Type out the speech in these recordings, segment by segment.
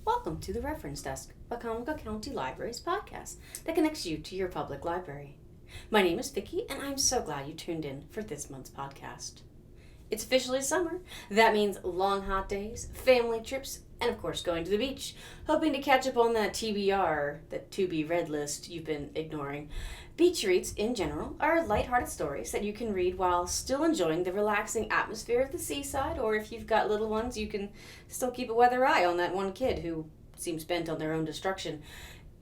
Welcome to the Reference Desk, Wicomico County Libraries podcast that connects you to your public library. My name is Vicky, and I'm so glad you tuned in for this month's podcast. It's officially summer. That means long hot days, family trips, and of course going to the beach, hoping to catch up on that TBR, that to-be-read list you've been ignoring. Beach reads, in general, are lighthearted stories that you can read while still enjoying the relaxing atmosphere of the seaside, or if you've got little ones, you can still keep a weather eye on that one kid who seems bent on their own destruction.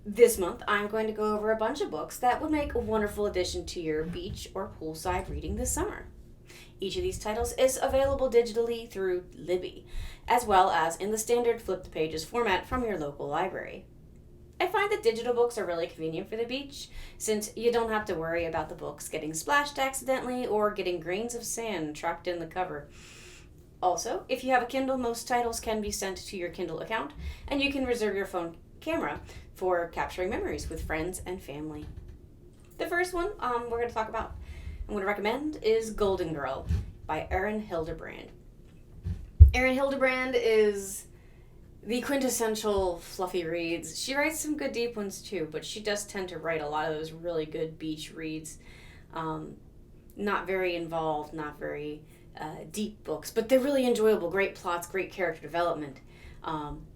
This month, I'm going to go over a bunch of books that would make a wonderful addition to your beach or poolside reading this summer. Each of these titles is available digitally through Libby, as well as in the standard flip-to-pages format from your local library. I find that digital books are really convenient for the beach, since you don't have to worry about the books getting splashed accidentally or getting grains of sand trapped in the cover. Also, if you have a Kindle, most titles can be sent to your Kindle account, and you can reserve your phone camera for capturing memories with friends and family. The first one I'm going to recommend is Golden Girl by Erin Hildebrand. Erin Hildebrand is the quintessential fluffy reads. She writes some good deep ones too, but she does tend to write a lot of those really good beach reads. Not very involved, not very deep books, but they're really enjoyable. Great plots, great character development.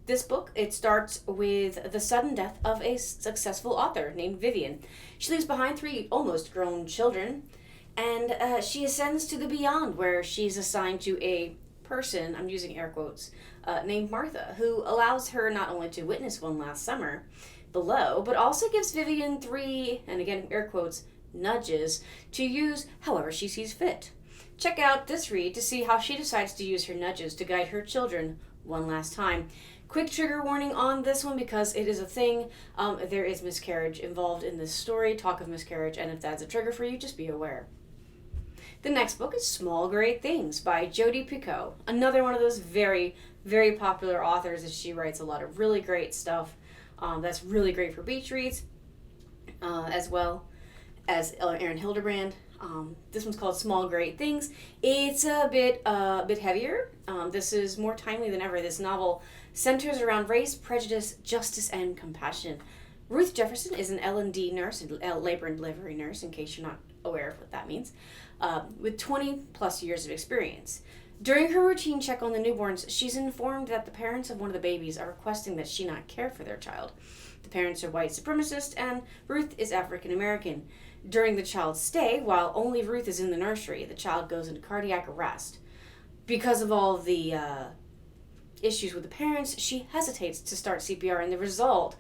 This book, it starts with the sudden death of a successful author named Vivian. She leaves behind 3 almost grown children, and she ascends to the beyond, where she's assigned to a person, I'm using air quotes, named Martha, who allows her not only to witness one last summer below, but also gives Vivian 3, and again air quotes, nudges to use however she sees fit. Check out this read to see how she decides to use her nudges to guide her children one last time. Quick trigger warning on this one because it is a thing. There is miscarriage involved in this story, talk of miscarriage, and if that's a trigger for you, just be aware. The next book is Small Great Things by Jodi Picoult, another one of those very, very popular authors, as she writes a lot of really great stuff that's really great for beach reads, as well as Erin Hildebrand. This one's called Small Great Things. It's a bit heavier. This is more timely than ever. This novel centers around race, prejudice, justice, and compassion. Ruth Jefferson is an L&D nurse, a labor and delivery nurse, in case you're not aware of what that means, with 20 plus years of experience. During her routine check on the newborns, she's informed that the parents of one of the babies are requesting that she not care for their child. The parents are white supremacists, and Ruth is African American. During the child's stay, while only Ruth is in the nursery, the child goes into cardiac arrest. Because of all the issues with the parents, she hesitates to start CPR, and the result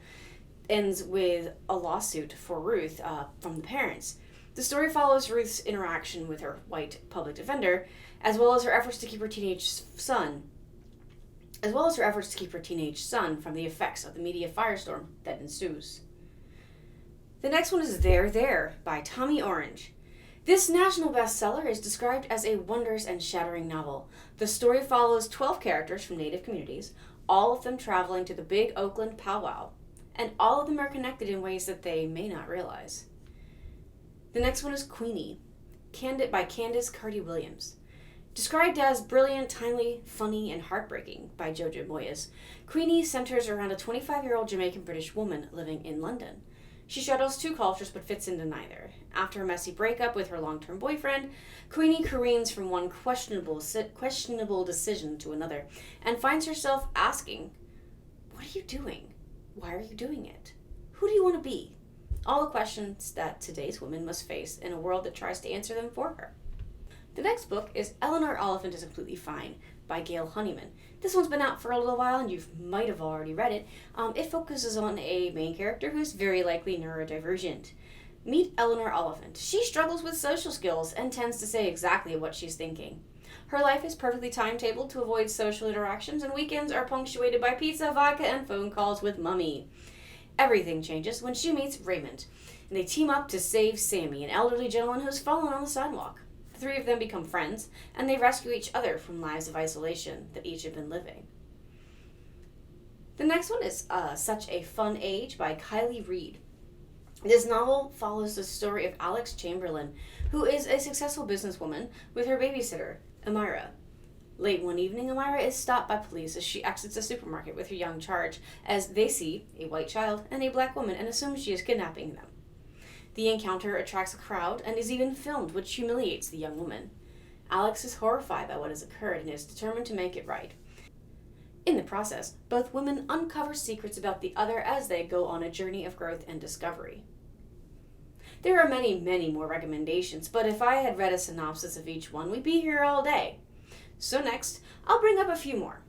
ends with a lawsuit for Ruth from the parents. The story follows Ruth's interaction with her white public defender, as well as her efforts to keep her teenage son from the effects of the media firestorm that ensues. The next one is There, There by Tommy Orange. This national bestseller is described as a wondrous and shattering novel. The story follows 12 characters from Native communities, all of them traveling to the big Oakland powwow, and all of them are connected in ways that they may not realize. The next one is Queenie, by Candace Carty-Williams. Described as brilliant, timely, funny, and heartbreaking by Jojo Moyes, Queenie centers around a 25-year-old Jamaican-British woman living in London. She straddles 2 cultures but fits into neither. After a messy breakup with her long-term boyfriend, Queenie careens from one questionable decision to another and finds herself asking, what are you doing? Why are you doing it? Who do you want to be? All the questions that today's women must face in a world that tries to answer them for her. The next book is Eleanor Oliphant is Completely Fine by Gail Honeyman. This one's been out for a little while and you might have already read it. It focuses on a main character who's very likely neurodivergent. Meet Eleanor Oliphant. She struggles with social skills and tends to say exactly what she's thinking. Her life is perfectly timetabled to avoid social interactions, and weekends are punctuated by pizza, vodka, and phone calls with Mummy. Everything changes when she meets Raymond, and they team up to save Sammy, an elderly gentleman who's fallen on the sidewalk. The 3 of them become friends, and they rescue each other from lives of isolation that each have been living. The next one is Such a Fun Age by Kylie Reed. This novel follows the story of Alex Chamberlain, who is a successful businesswoman with her babysitter, Amira. Late one evening, Amira is stopped by police as she exits a supermarket with her young charge, as they see a white child and a black woman and assume she is kidnapping them. The encounter attracts a crowd and is even filmed, which humiliates the young woman. Alex is horrified by what has occurred and is determined to make it right. In the process, both women uncover secrets about the other as they go on a journey of growth and discovery. There are many, many more recommendations, but if I had read a synopsis of each one, we'd be here all day. So next, I'll bring up a few more.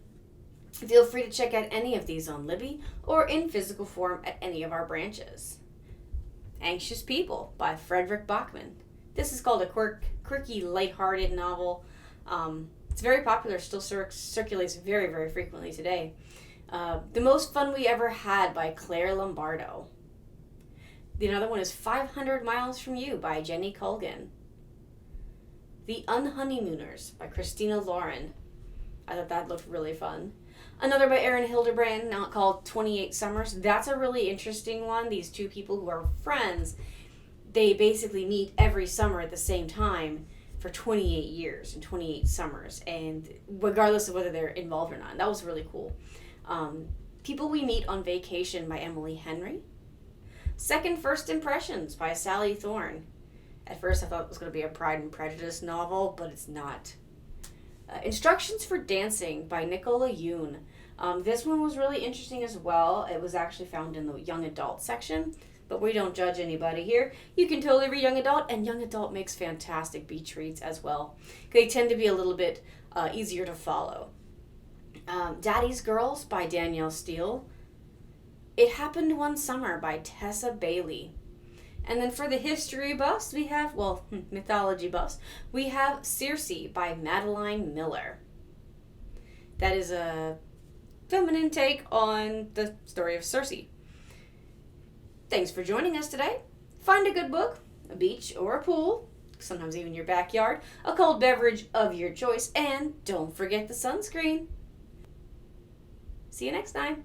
Feel free to check out any of these on Libby or in physical form at any of our branches. Anxious People by Frederick Bachman. This is called a quirky, lighthearted novel. It's very popular, still circulates very, very frequently today. The Most Fun We Ever Had by Claire Lombardo. Another one is 500 Miles From You by Jenny Colgan. The Unhoneymooners by Christina Lauren. I thought that looked really fun. Another by Erin Hildebrand, now called 28 Summers. That's a really interesting one. These two people who are friends, they basically meet every summer at the same time for 28 years and 28 summers, and regardless of whether they're involved or not. That was really cool. People We Meet on Vacation by Emily Henry. Second First Impressions by Sally Thorne. At first I thought it was going to be a Pride and Prejudice novel, but it's not. Instructions for Dancing by Nicola Yoon. This one was really interesting as well. It was actually found in the young adult section, but we don't judge anybody here. You can totally read young adult, and young adult makes fantastic beach reads as well. They tend to be a little bit easier to follow. Daddy's Girls by Danielle Steele. It Happened One Summer by Tessa Bailey. And then for the history buffs, we have, mythology buffs, we have Circe by Madeline Miller. That is a feminine take on the story of Circe. Thanks for joining us today. Find a good book, a beach or a pool, sometimes even your backyard, a cold beverage of your choice, and don't forget the sunscreen. See you next time.